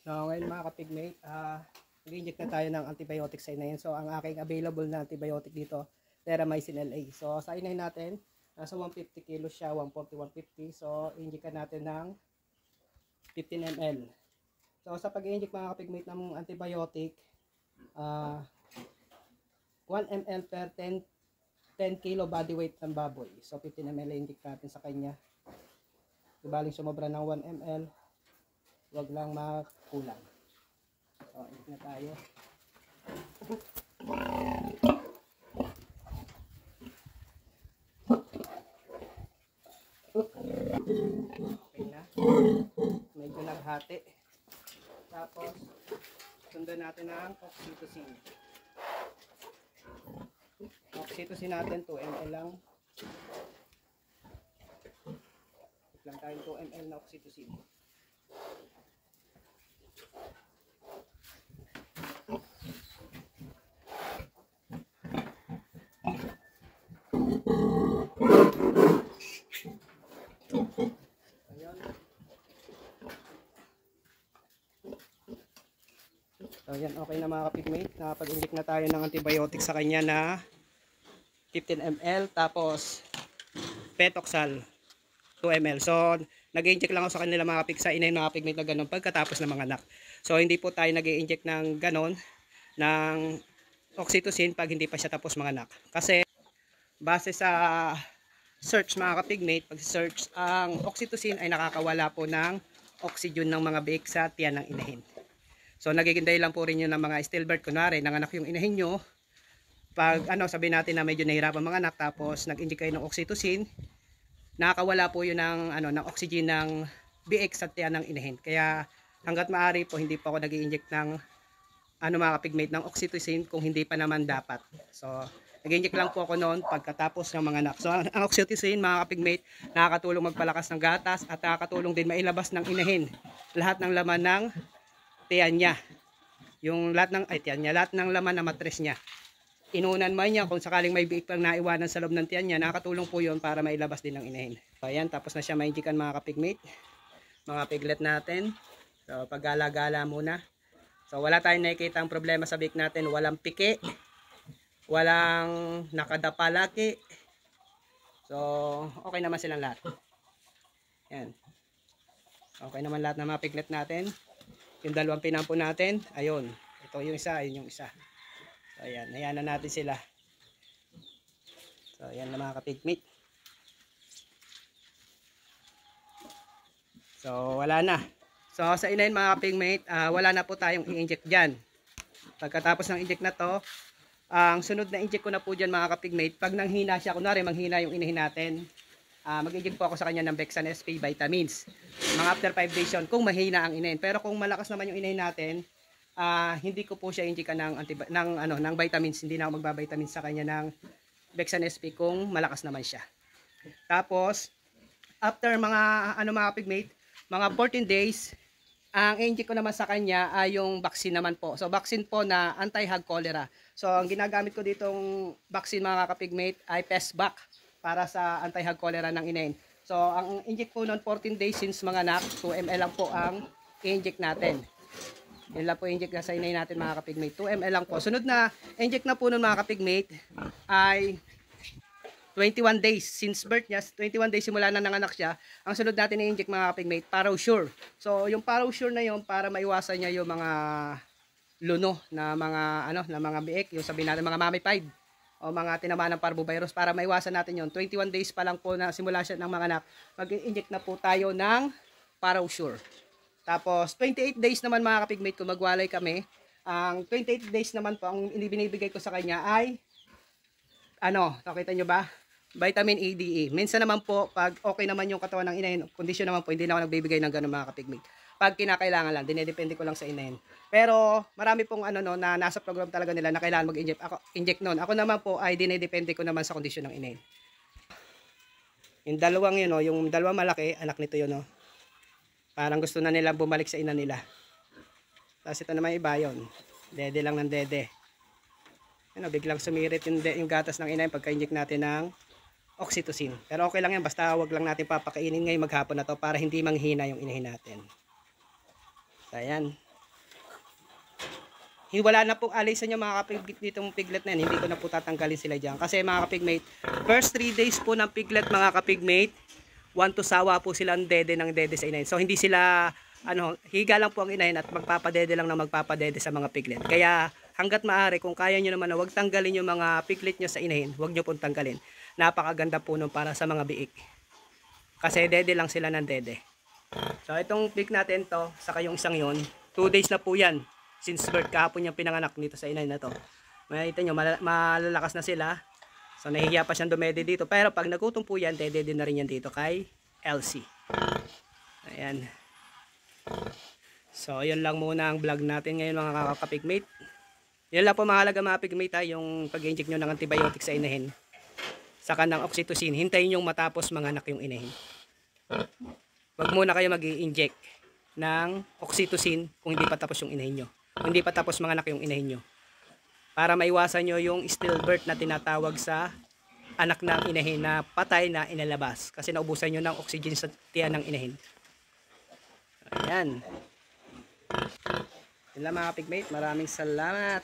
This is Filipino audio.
So, ngayon mga kapigmate, nag-inject na tayo ng antibiotic sa inahin. So, ang aking available na antibiotic dito, Terramycin LA. So, sa inahin natin, nasa 150 kilos siya, 140, 150. So, inject natin ng 15 ml. So, sa pag-inject mga kapigmate ng antibiotic, 1 ml per 10 kilo body weight ng baboy. So, 15 ml inject natin sa kanya. Ibaling sumobra ng 1 ml. Huwag lang makulang. So, inject na tayo. Okay na. Medyo naghati. Tapos, sundan natin ang oxytocin. Oxytocin natin 2 ml lang. Lang tayo 2 ml na oxytocin. Ayan. So, yan, okay na mga kapigmate. Nakapag-inject na tayo ng antibiotic sa kanya na 15 ml. Tapos, Petoxal 2 ml. So, nag-inject lang ako sa kanila mga kapig sa inahin mga kapigmate na ganun pagkatapos ng mga anak. So, hindi po tayo nag-inject ng ganun ng oxytocin pag hindi pa siya tapos mga anak. Kasi, base sa search mga kapigmate, pag search ang oxytocin ay nakakawala po ng oxygen ng mga biik sa tiyan ng inahin. So nagiging dahilan po rin yun ng mga stillbirth. Kunwari, nanganak yung inahin nyo, pag sabihin natin na medyo nahirapan mga anak, tapos nag-inject kayo ng oxytocin, nakakawala po yun ng oxygen ng biik sa tiyan ng inahin. Kaya hanggat maaari po hindi po ako nag-inject ng mga kapigmate ng oxytocin kung hindi pa naman dapat. So nag-inject lang po ako noon pagkatapos ng mga anak. So ang oxytocin mga kapigmate, nakakatulong magpalakas ng gatas at nakakatulong din mailabas ng inahin lahat ng laman ng tiyan niya. Yung lahat ng laman na matres niya. Inunan man niya kung sakaling may biik pang naiwanan sa loob ng tiyan niya, nakakatulong po yun para mailabas din ng inahin. So ayan, tapos na siya ma-injectan mga kapigmate. Mga piglet natin. So paggala-gala muna. So wala tayong nakikita ang problema sa biik natin. Walang piki. Walang nakadapa laki. So okay naman silang lahat. Yan. Okay naman lahat ng mga piglet natin. Yung dalawang pinampo natin, ayun. Ito yung isa, ayun yung isa. So ayan, ayan na natin sila. So ayan na mga kapigmate. So wala na. So sa inahin mga kapigmate, wala na po tayong i-inject dyan. Pagkatapos ng inject na to, ang sunod na inject ko na po dyan mga kapigmate, pag nanghina siya, kunwari manghina yung inahin natin, mag-inject po ako sa kanya ng Bexan SP vitamins. Mga after 5 days yun, kung mahina ang inahin. Pero kung malakas naman yung inahin natin, hindi ko po siya injectan ng vitamins. Hindi na ako magbabitamins sa kanya ng Bexan SP kung malakas naman siya. Tapos, after mga pigmate, mga 14 days, ang inject ko naman sa kanya ay yung vaccine naman po. So, vaccine po na anti-hog cholera. So, ang ginagamit ko ditong vaccine mga kapigmate ay PestVac para sa anti-hog cholera ng inahin. So, ang inject po noon 14 days since mga anak, 2 ml lang po ang i-inject natin. Yun lang po inject na sa inahin natin mga kapigmate. 2 ml lang po. Sunod na inject na po noon mga kapigmate ay 21 days since birth niya. 21 days simula na nanganak siya. Ang sunod natin i-inject mga kapigmate, ParaSure. So, yung ParaSure na yun para maiwasan niya yung mga luno na mga biik, yung sabihin natin mga mummified o mga tinamaan ng parvovirus, para maiwasan natin yon. 21 days pa lang po na simula siya ng mga anak, mag-inject na po tayo ng ParaSure. Tapos 28 days naman mga kapigmate kung magwalay kami, ang 28 days naman po ang binibigay ko sa kanya ay nakita nyo ba? Vitamin A, D, E. Minsan naman po, pag okay naman yung katawan ng inahin, kondisyon naman po, hindi na ako nagbibigay ng ganun mga kapigmate. Pag kinakailangan lang, dinedepende ko lang sa inahin. Pero marami pong na nasa program talaga nila na kailangan mag-inject. Inject noon. Ako naman po ay dinedepende ko naman sa kondisyon ng inahin. Yung dalawang yun, yung dalawang malaki, anak nito yun, parang gusto na nila bumalik sa ina nila. Tapos ito naman iba yun. Dede lang ng dede. Biglang sumirit yung gatas ng inahin pagka-inject natin ng oxytocin. Pero okay lang yan, basta wag lang natin papakainin ngayong maghapon na to para hindi manghina yung inahin natin. So ayan. wala na po alisan yung mga kapigmate ditong piglet na yan. Hindi ko na po tatanggalin sila dyan. Kasi mga kapigmate, first 3 days po ng piglet mga kapigmate, 1 to sawa po silang dede ng dede sa inahin. So hindi sila, higa lang po ang inahin at magpapadede lang na magpapadede sa mga piglet. Kaya hanggat maaari, kung kaya nyo naman na huwag tanggalin yung mga piglet nyo sa inahin, huwag nyo pong tanggalin. Napakaganda po nun para sa mga biik. Kasi dede lang sila ng dede. So itong pig natin to, saka yung isang yon, 2 days na po yan. Since birth, kahapon yung pinanganak dito sa inahin na to. Makikita nyo, malalakas na sila. So nahihiya pa siyang dumede dito. Pero pag nagutom po yan, dede din na rin yan dito kay Elsie. Ayan. So yun lang muna ang vlog natin ngayon mga kapigmate. Yun lang po mahalaga mga pigmate, yung pag-inject nyo ng antibiotic sa inahin. Saka ng oxytocin. Hintayin yung matapos manganak yung inahin. Wag muna kayo mag-i-inject ng oxytocin kung hindi pa tapos yung inahin nyo. Kung hindi pa tapos manganak yung inahin nyo. Para maiwasan nyo yung stillbirth na tinatawag sa anak ng inahin na patay na inalabas. Kasi naubusan nyo ng oxygen sa tiyan ng inahin. Ayan. Yun lang mga pigmate. Maraming salamat.